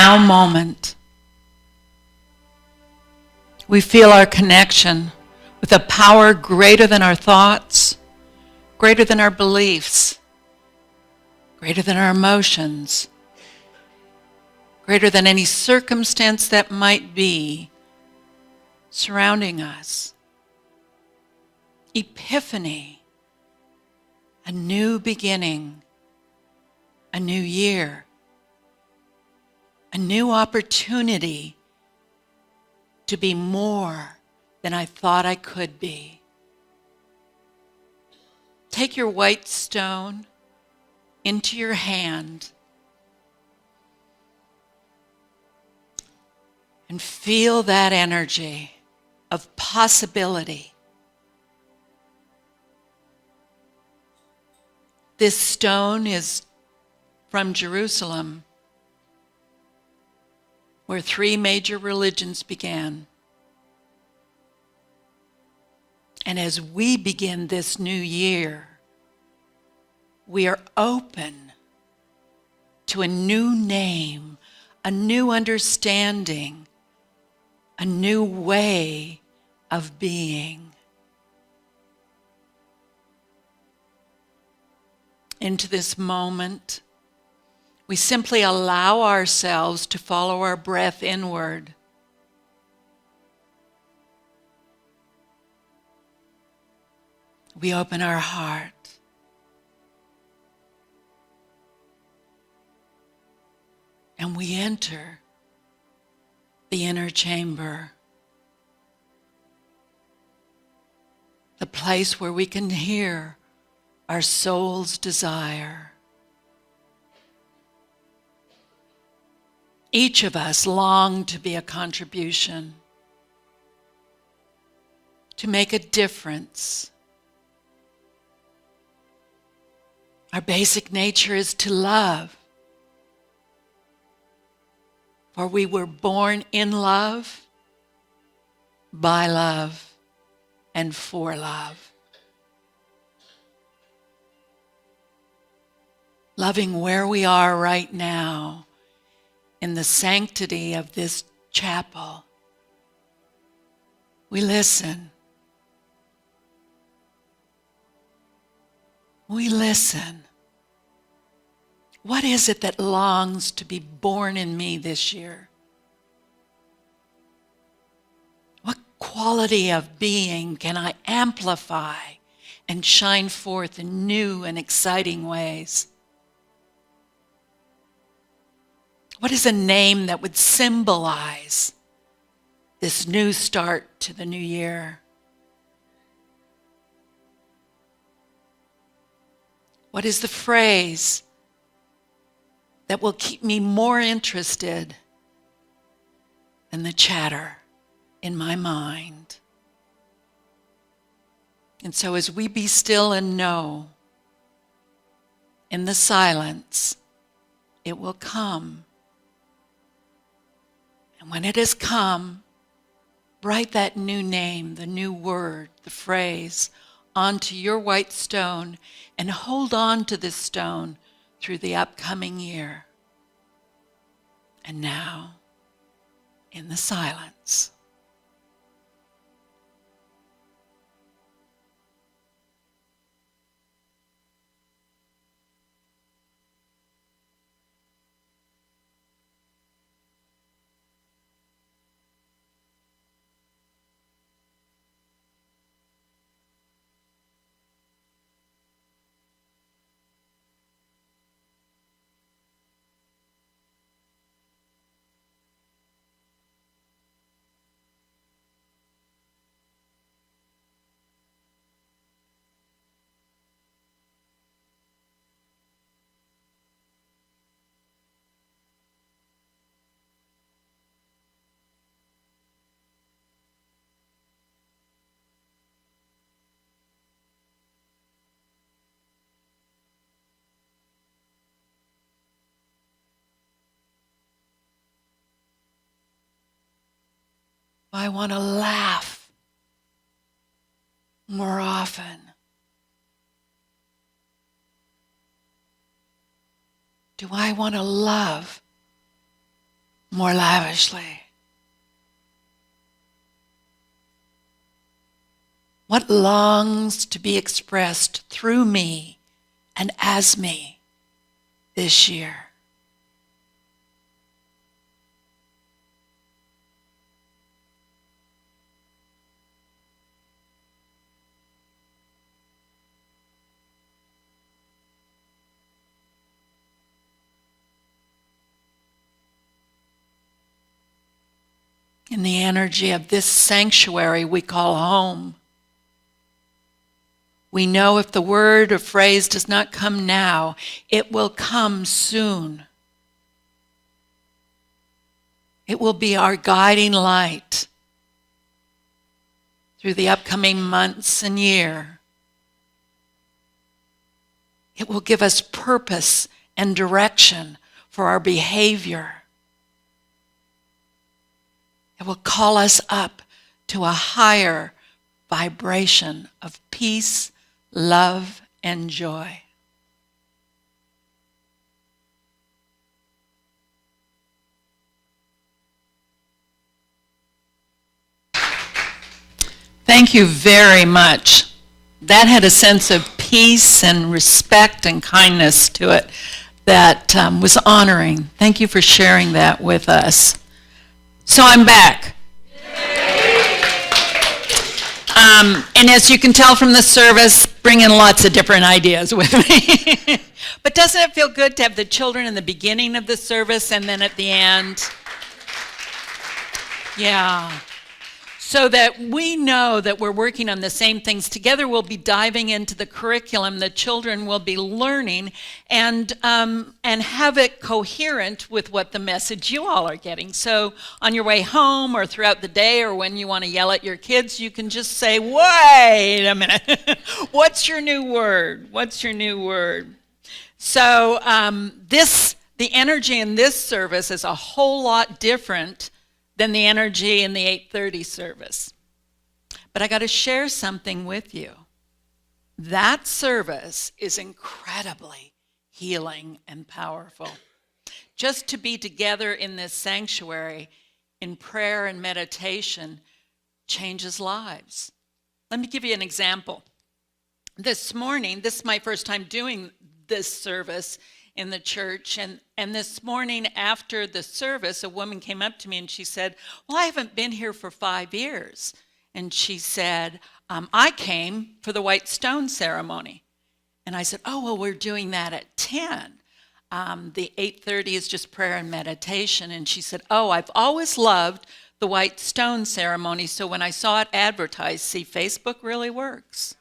now moment. We feel our connection with a power greater than our thoughts, greater than our beliefs, greater than our emotions, greater than any circumstance that might be surrounding us. Epiphany, a new beginning, a new year, a new opportunity to be more than I thought I could be. Take your white stone into your hand and feel that energy of possibility. This stone is from Jerusalem, where 3 major religions began. And as we begin this new year, we are open to a new name, a new understanding, a new way of being. Into this moment, we simply allow ourselves to follow our breath inward. We open our heart. And we enter the inner chamber, the place where we can hear our soul's desire. Each of us long to be a contribution, to make a difference. Our basic nature is to love. For we were born in love, by love, and for love. Loving where we are right now in the sanctity of this chapel. We listen. We listen. What is it that longs to be born in me this year? What quality of being can I amplify and shine forth in new and exciting ways? What is a name that would symbolize this new start to the new year? What is the phrase that will keep me more interested than the chatter in my mind? And so as we be still and know, in the silence, it will come. And when it has come, write that new name, the new word, the phrase, onto your white stone and hold on to this stone through the upcoming year. And now, in the silence, I want to laugh more often. Do I want to love more lavishly. What longs to be expressed through me and as me this year? In the energy of this sanctuary we call home, we know if the word or phrase does not come now, it will come soon. It will be our guiding light through the upcoming months and year. It will give us purpose and direction for our behavior. It will call us up to a higher vibration of peace, love, and joy. Thank you very much. That had a sense of peace and respect and kindness to it that was honoring. Thank you for sharing that with us. So I'm back. And as you can tell from the service, bringing lots of different ideas with me. But doesn't it feel good to have the children in the beginning of the service and then at the end? Yeah. So that we know that we're working on the same things. Together we'll be diving into the curriculum the children will be learning and have it coherent with what the message you all are getting. So on your way home or throughout the day or when you want to yell at your kids, you can just say, wait a minute, what's your new word? What's your new word? So the energy in this service is a whole lot different than the energy in the 8:30 service. But I got to share something with you. That service is incredibly healing and powerful. Just to be together in this sanctuary in prayer and meditation changes lives. Let me give you an example. This morning, this is my first time doing this service in the church, and this morning after the service, a woman came up to me and she said, well, I haven't been here for 5 years. And she said, I came for the white stone ceremony. And I said, oh, well, we're doing that at 10. The 8:30 is just prayer and meditation. And she said, oh, I've always loved the white stone ceremony, so when I saw it advertised, see, Facebook really works.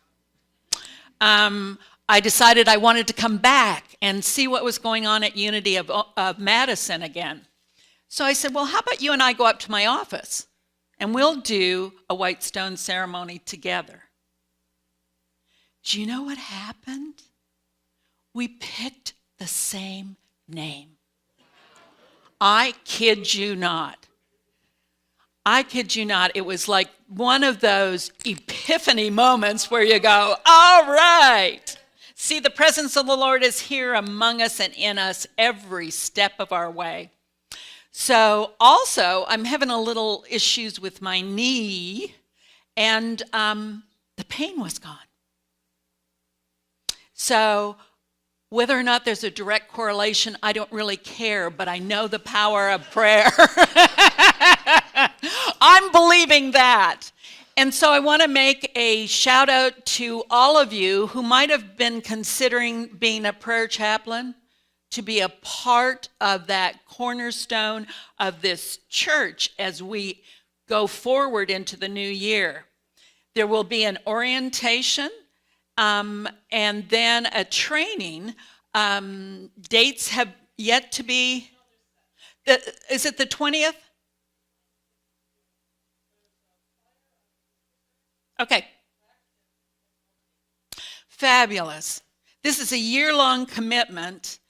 I decided I wanted to come back and see what was going on at Unity of Madison again. So I said, well, how about you and I go up to my office and we'll do a white stone ceremony together. Do you know what happened? We picked the same name. I kid you not. I kid you not. It was like one of those epiphany moments where you go, all right. See, the presence of the Lord is here among us and in us every step of our way. So also, I'm having a little issues with my knee, and the pain was gone. So whether or not there's a direct correlation, I don't really care, but I know the power of prayer. I'm believing that. And so I want to make a shout out to all of you who might have been considering being a prayer chaplain, to be a part of that cornerstone of this church as we go forward into the new year. There will be an orientation and then a training. Dates have yet to be, is it the 20th? Okay. Fabulous. This is a year-long commitment,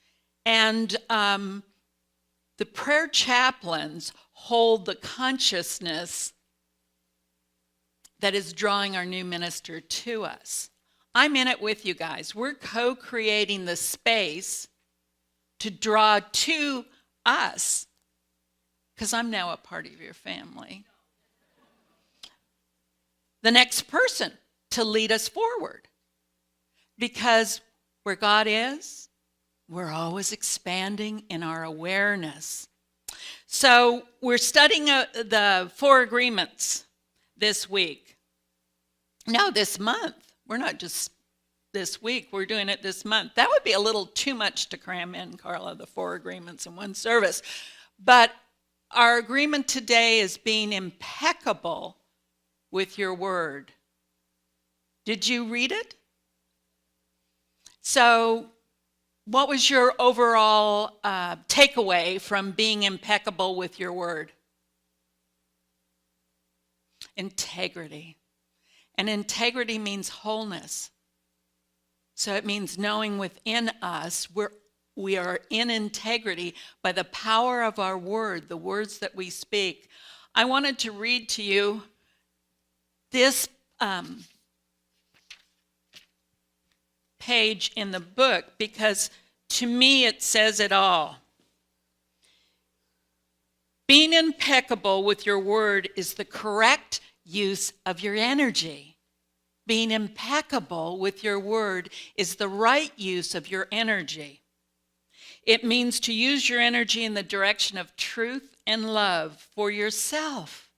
and the prayer chaplains hold the consciousness that is drawing our new minister to us. I'm in it with you guys. We're co-creating the space to draw to us, because I'm now a part of your family. The next person to lead us forward. Because where God is, we're always expanding in our awareness. So we're studying the 4 agreements this week. No, this month. We're not just this week. We're doing it this month. That would be a little too much to cram in, Carla, the 4 agreements in one service. But our agreement today is being impeccable with your word. Did you read it? So what was your overall takeaway from being impeccable with your word? Integrity. And integrity means wholeness. So it means knowing within us we are in integrity by the power of our word, the words that we speak. I wanted to read to you this page in the book because to me it says it all. Being impeccable with your word is the correct use of your energy. Being impeccable with your word is the right use of your energy. It means to use your energy in the direction of truth and love for yourself.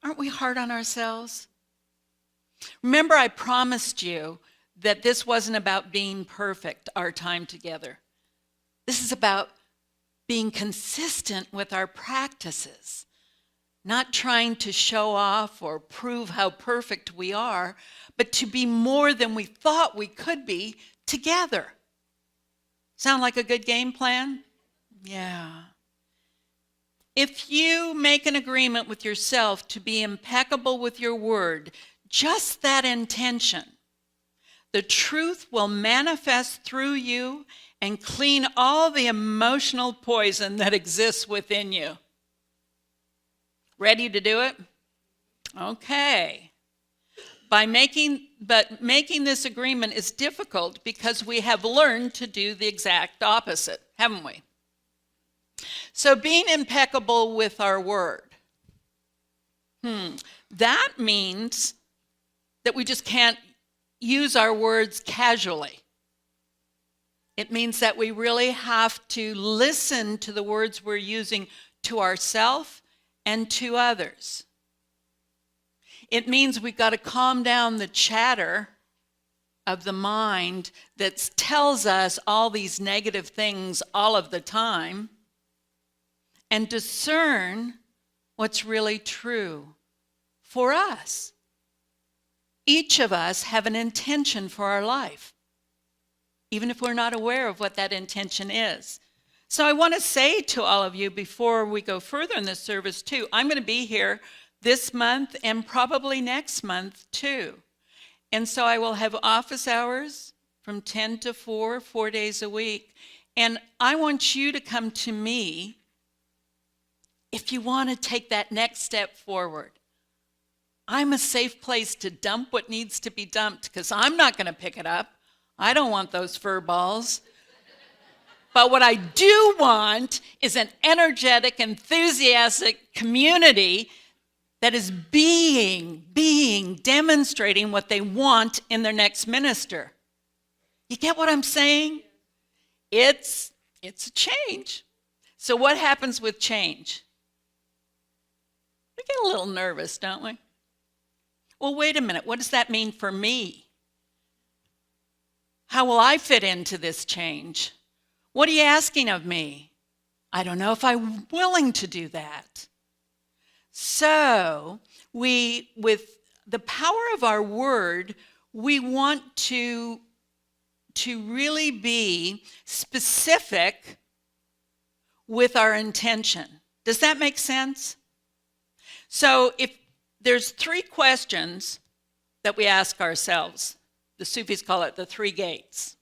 Aren't we hard on ourselves? Remember, I promised you that this wasn't about being perfect, our time together. This is about being consistent with our practices. Not trying to show off or prove how perfect we are, but to be more than we thought we could be together. Sound like a good game plan? Yeah. If you make an agreement with yourself to be impeccable with your word, just that intention, the truth will manifest through you and clean all the emotional poison that exists within you. Ready to do it? Okay. Making this agreement is difficult because we have learned to do the exact opposite, haven't we? So being impeccable with our word. That means that we just can't use our words casually. It means that we really have to listen to the words we're using to ourselves and to others. It means we've got to calm down the chatter of the mind that tells us all these negative things all of the time and discern what's really true for us. Each of us have an intention for our life, even if we're not aware of what that intention is. So I want to say to all of you before we go further in this service too, I'm going to be here this month and probably next month too. And so I will have office hours from 10 to 4, 4 days a week. And I want you to come to me if you want to take that next step forward. I'm a safe place to dump what needs to be dumped because I'm not going to pick it up. I don't want those fur balls. But what I do want is an energetic, enthusiastic community that is demonstrating what they want in their next minister. You get what I'm saying? It's a change. So what happens with change? We get a little nervous, don't we? Well, wait a minute. What does that mean for me? How will I fit into this change? What are you asking of me? I don't know if I'm willing to do that. So, with the power of our word, we want to really be specific with our intention. Does that make sense? So, if there's 3 questions that we ask ourselves, the Sufis call it the 3 gates.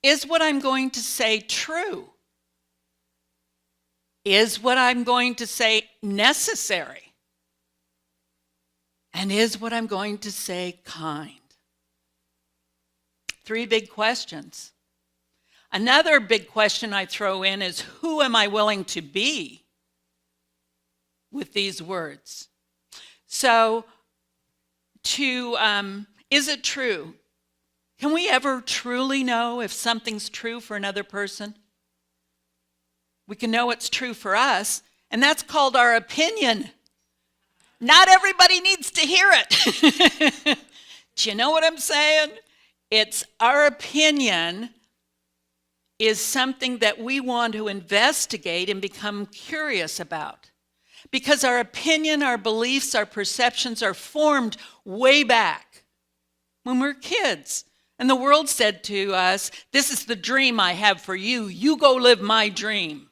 Is what I'm going to say true? Is what I'm going to say necessary? And is what I'm going to say kind? 3 big questions. Another big question I throw in is, who am I willing to be with these words? So, is it true? Can we ever truly know if something's true for another person? We can know it's true for us, and that's called our opinion. Not everybody needs to hear it. Do you know what I'm saying? It's our opinion is something that we want to investigate and become curious about. Because our opinion, our beliefs, our perceptions are formed way back when we're kids. And the world said to us, this is the dream I have for you. You go live my dream.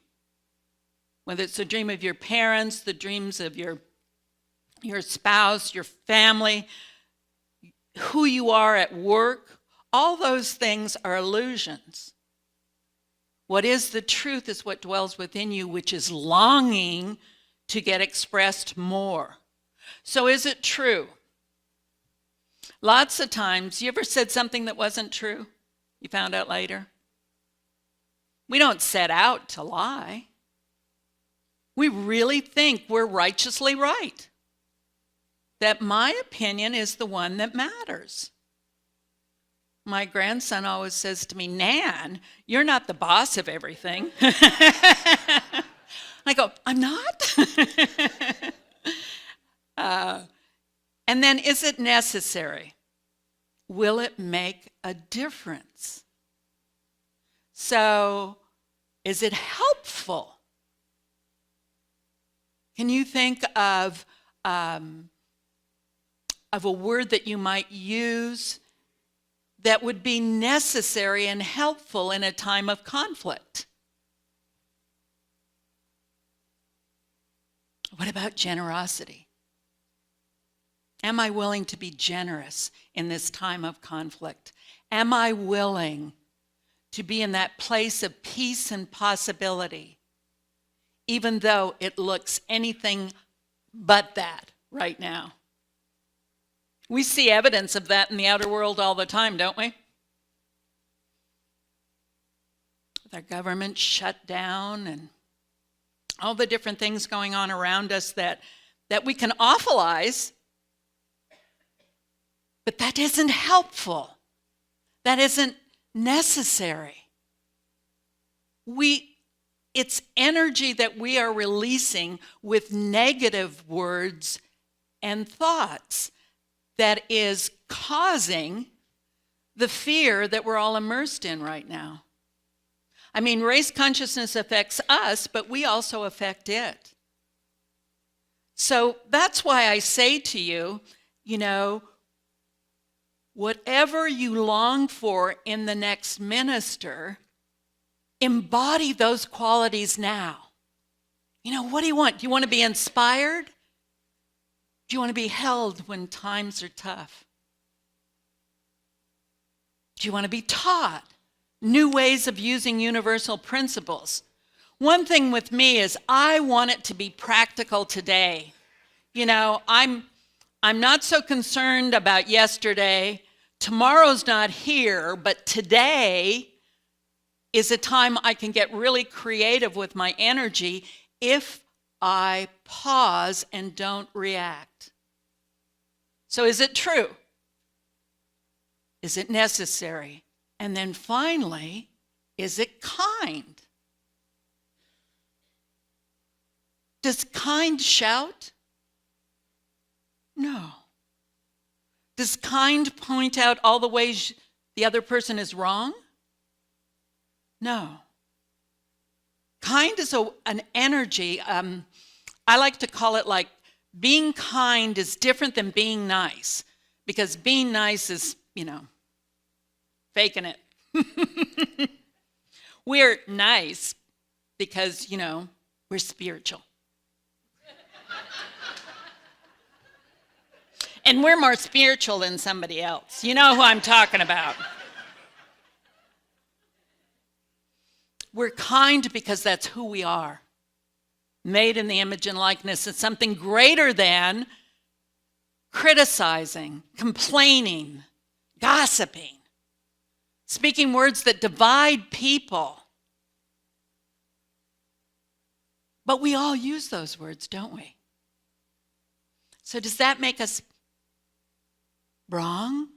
Whether it's the dream of your parents, the dreams of your spouse, your family, who you are at work, all those things are illusions. What is the truth is what dwells within you, which is longing to get expressed more. So is it true? Lots of times, you ever said something that wasn't true? You found out later? We don't set out to lie. We really think we're righteously right. That my opinion is the one that matters. My grandson always says to me, Nan, you're not the boss of everything. I go, I'm not? And then, is it necessary? Will it make a difference? So, is it helpful? Can you think of a word that you might use that would be necessary and helpful in a time of conflict? What about generosity? Am I willing to be generous in this time of conflict? Am I willing to be in that place of peace and possibility, even though it looks anything but that right now? We see evidence of that in the outer world all the time, don't we? With our government shut down and all the different things going on around us that we can awfulize, but that isn't helpful. That isn't necessary. It's energy that we are releasing with negative words and thoughts that is causing the fear that we're all immersed in right now. I mean, race consciousness affects us, but we also affect it. So that's why I say to you, whatever you long for in the next minister, embody those qualities now. What do you want? Do you want to be inspired? Do you want to be held when times are tough? Do you want to be taught new ways of using universal principles? One thing with me is I want it to be practical today. I'm not so concerned about yesterday. Tomorrow's not here, but today is a time I can get really creative with my energy if I pause and don't react. So is it true? Is it necessary? And then finally, is it kind? Does kind shout? No. Does kind point out all the ways the other person is wrong? No. Kind is an energy. I like to call it like being kind is different than being nice, because being nice is, faking it. We're nice because, we're spiritual. And we're more spiritual than somebody else. You know who I'm talking about. We're kind because that's who we are. Made in the image and likeness. It's something greater than criticizing, complaining, gossiping. speaking words that divide people. But we all use those words, don't we? So does that make us wrong?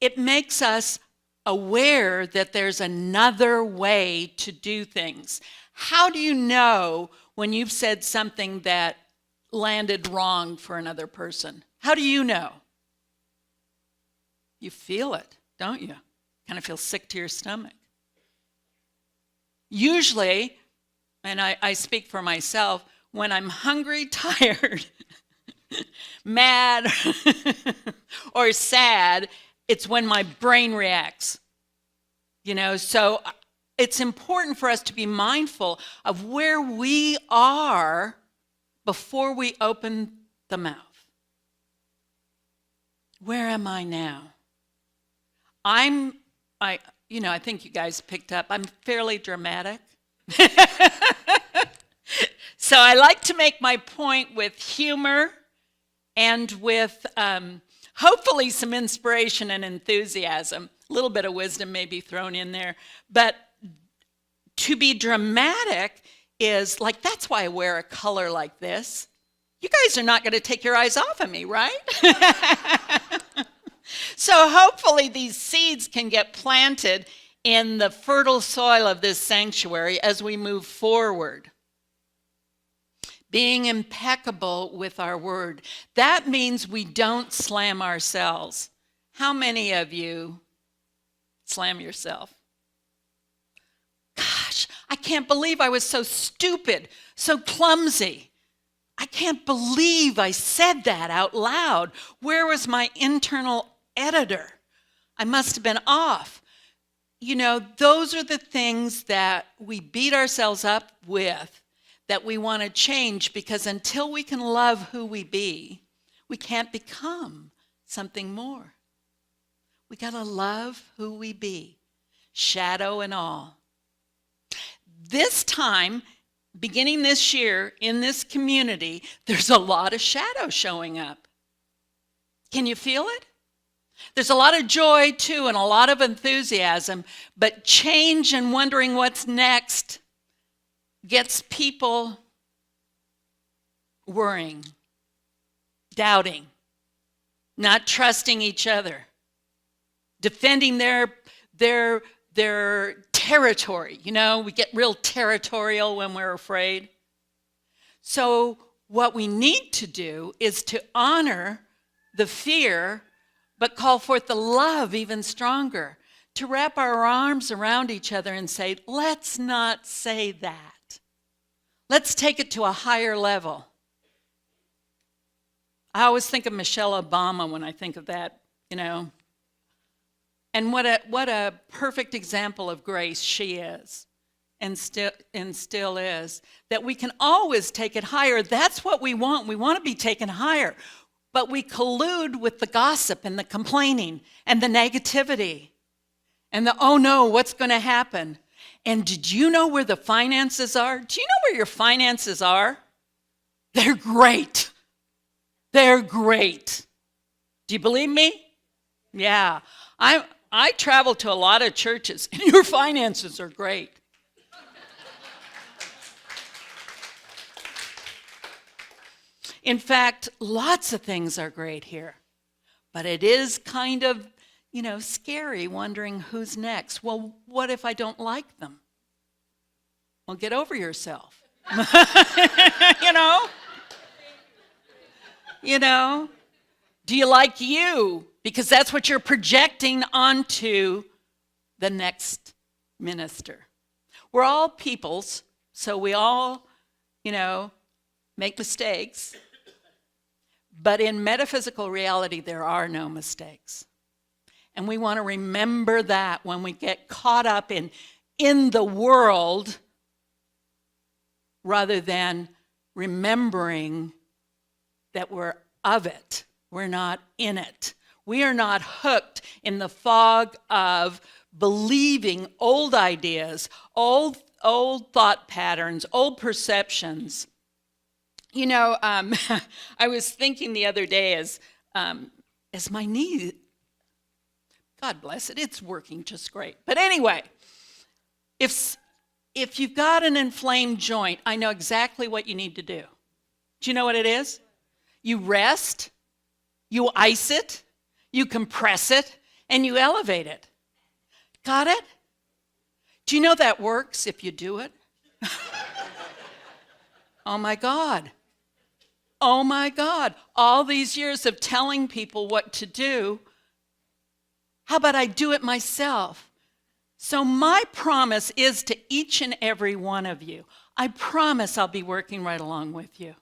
It makes us aware that there's another way to do things. How do you know when you've said something that landed wrong for another person? How do you know? You feel it, don't you? Kind of feel sick to your stomach. Usually, and I speak for myself, when I'm hungry, tired, mad, or sad, it's when my brain reacts. So it's important for us to be mindful of where we are before we open the mouth. Where am I now? I think you guys picked up, I'm fairly dramatic. So I like to make my point with humor and with hopefully some inspiration and enthusiasm. A little bit of wisdom may be thrown in there. But to be dramatic is like, that's why I wear a color like this. You guys are not going to take your eyes off of me, right? So hopefully these seeds can get planted in the fertile soil of this sanctuary as we move forward. Being impeccable with our word. That means we don't slam ourselves. How many of you slam yourself? Gosh, I can't believe I was so stupid, so clumsy. I can't believe I said that out loud. Where was my internal editor? I must have been off. Those are the things that we beat ourselves up with, that we want to change, because until we can love who we be, we can't become something more. We got to love who we be, shadow and all. This time, beginning this year in this community, there's a lot of shadow showing up. Can you feel it? There's a lot of joy too and a lot of enthusiasm, but change and wondering what's next gets people worrying, doubting, not trusting each other, defending their territory. We get real territorial when we're afraid. So what we need to do is to honor the fear, but call forth the love even stronger, to wrap our arms around each other and say, let's not say that. Let's take it to a higher level. I always think of Michelle Obama when I think of that, And what a perfect example of grace she is, and still is, that we can always take it higher. That's what we want. We want to be taken higher. But we collude with the gossip and the complaining and the negativity and the, oh no, what's going to happen? And did you know where the finances are? Do you know where your finances are? They're great. They're great. Do you believe me? Yeah. I travel to a lot of churches, and your finances are great. In fact, lots of things are great here. But it is kind of, scary wondering who's next. Well, what if I don't like them? Well, get over yourself. Do you like you? Because that's what you're projecting onto the next minister. We're all peoples, so we all, make mistakes. But in metaphysical reality, there are no mistakes. And we want to remember that when we get caught up in the world, rather than remembering that we're of it. We're not in it. We are not hooked in the fog of believing old ideas, old thought patterns, old perceptions. I was thinking the other day as my knee God bless it. It's working just great. But anyway, if you've got an inflamed joint, I know exactly what you need to do. Do you know what it is? You rest, you ice it, you compress it, and you elevate it. Got it? Do you know that works if you do it? Oh my God. Oh my God. All these years of telling people what to do, how about I do it myself? So my promise is to each and every one of you, I promise I'll be working right along with you.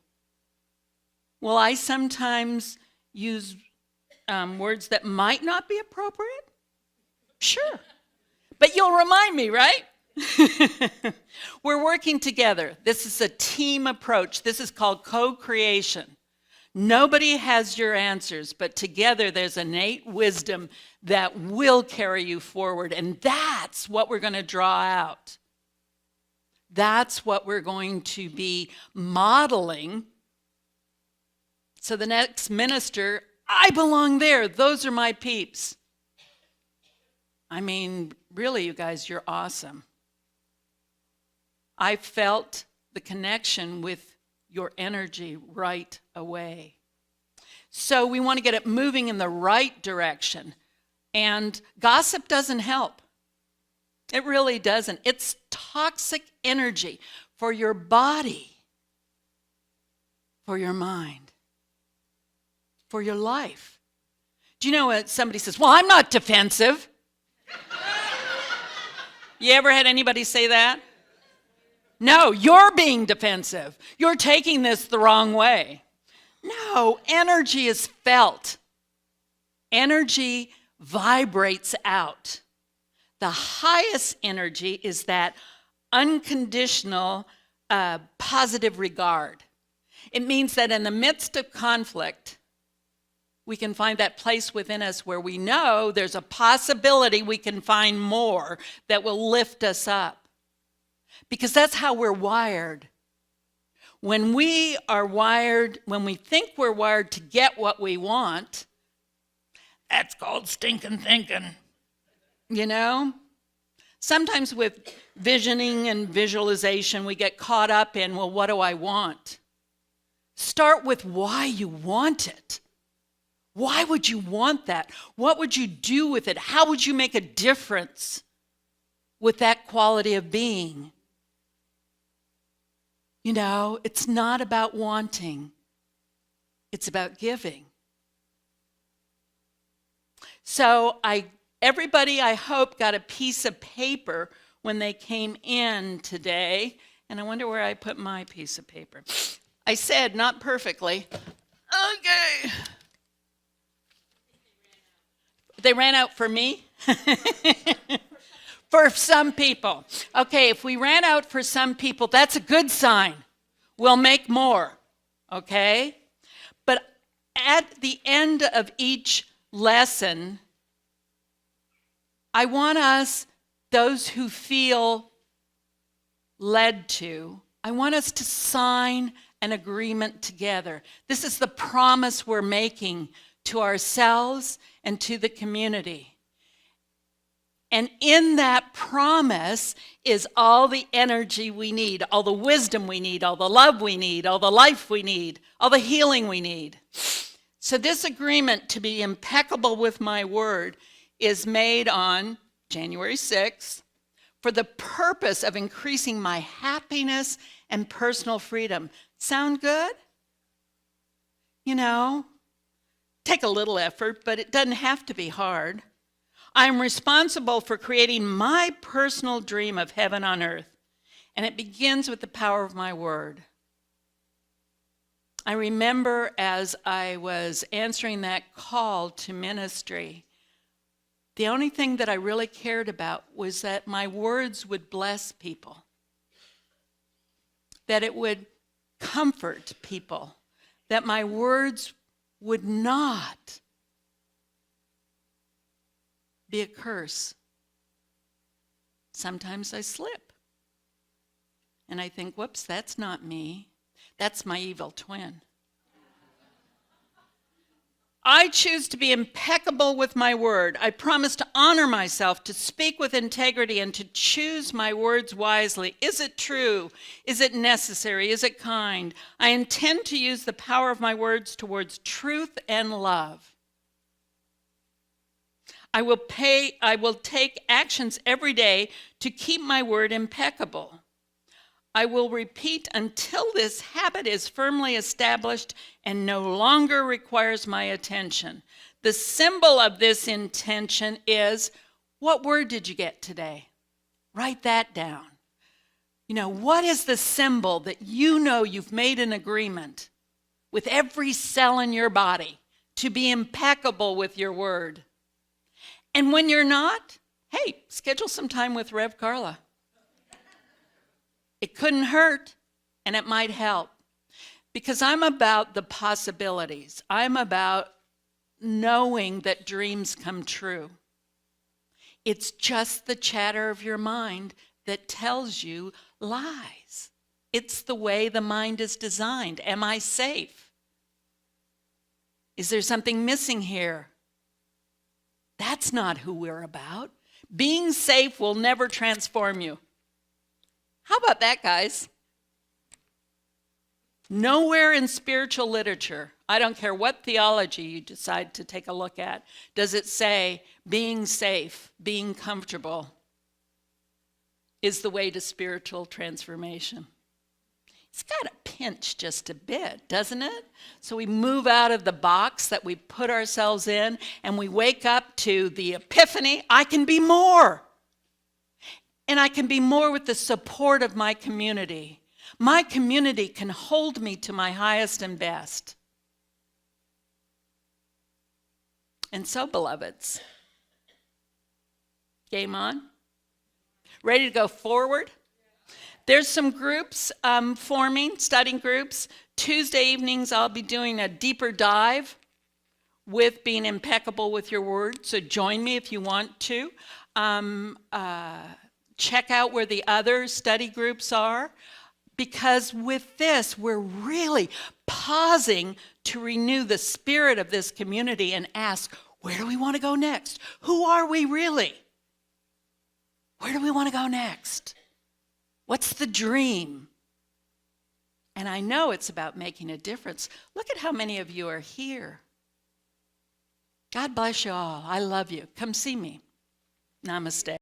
Will I sometimes use words that might not be appropriate? Sure. But you'll remind me, right? We're working together. This is a team approach. This is called co-creation. Nobody has your answers, but together there's innate wisdom that will carry you forward. And that's what we're going to draw out. That's what we're going to be modeling. So the next minister, I belong there. Those are my peeps. I mean, really, you guys, you're awesome. I felt the connection with your energy right away. So we want to get it moving in the right direction. And gossip doesn't help. It really doesn't. It's toxic energy for your body, for your mind, for your life. Do you know what somebody says, well, I'm not defensive. You ever had anybody say that? No, you're being defensive. You're taking this the wrong way. No, energy is felt. Energy vibrates out. The highest energy is that unconditional, positive regard. It means that in the midst of conflict, we can find that place within us where we know there's a possibility we can find more that will lift us up. Because that's how we're wired. When we are wired, when we think we're wired to get what we want, that's called stinking thinking. You know? Sometimes with visioning and visualization, we get caught up in, well, what do I want? Start with why you want it. Why would you want that? What would you do with it? How would you make a difference with that quality of being? You know, it's not about wanting. It's about giving. So everybody, I hope, got a piece of paper when they came in today. And I wonder where I put my piece of paper. I said, not perfectly. Okay. They ran out for me? For some people. Okay, if we ran out for some people, that's a good sign. We'll make more, okay? But at the end of each lesson, I want us, those who feel led to, I want us to sign an agreement together. This is the promise we're making to ourselves and to the community. And in that promise is all the energy we need, all the wisdom we need, all the love we need, all the life we need, all the healing we need. So this agreement to be impeccable with my word is made on January 6th for the purpose of increasing my happiness and personal freedom. Sound good? You know, take a little effort, but it doesn't have to be hard. I'm responsible for creating my personal dream of heaven on earth, and it begins with the power of my word. I remember as I was answering that call to ministry, the only thing that I really cared about was that my words would bless people, that it would comfort people, that my words would not be a curse. Sometimes I slip. And I think, whoops, that's not me. That's my evil twin. I choose to be impeccable with my word. I promise to honor myself, to speak with integrity, and to choose my words wisely. Is it true? Is it necessary? Is it kind? I intend to use the power of my words towards truth and love. I will take actions every day to keep my word impeccable. I will repeat until this habit is firmly established and no longer requires my attention. The symbol of this intention is, what word did you get today? Write that down. What is the symbol that you've made an agreement with every cell in your body to be impeccable with your word? And when you're not, hey, schedule some time with Rev Carla. It couldn't hurt, and it might help. Because I'm about the possibilities. I'm about knowing that dreams come true. It's just the chatter of your mind that tells you lies. It's the way the mind is designed. Am I safe? Is there something missing here? That's not who we're about. Being safe will never transform you. How about that, guys? Nowhere in spiritual literature, I don't care what theology you decide to take a look at, does it say being safe, being comfortable is the way to spiritual transformation. It's got to pinch just a bit, doesn't it? So we move out of the box that we put ourselves in and we wake up to the epiphany, I can be more. And I can be more with the support of my community. My community can hold me to my highest and best. And so, beloveds, game on? Ready to go forward? There's some groups forming, studying groups. Tuesday evenings, I'll be doing a deeper dive with being impeccable with your word. So join me if you want to. Check out where the other study groups are, because with this, we're really pausing to renew the spirit of this community and ask, where do we want to go next? Who are we really? Where do we want to go next? What's the dream? And I know it's about making a difference. Look at how many of you are here. God bless you all. I love you. Come see me. Namaste.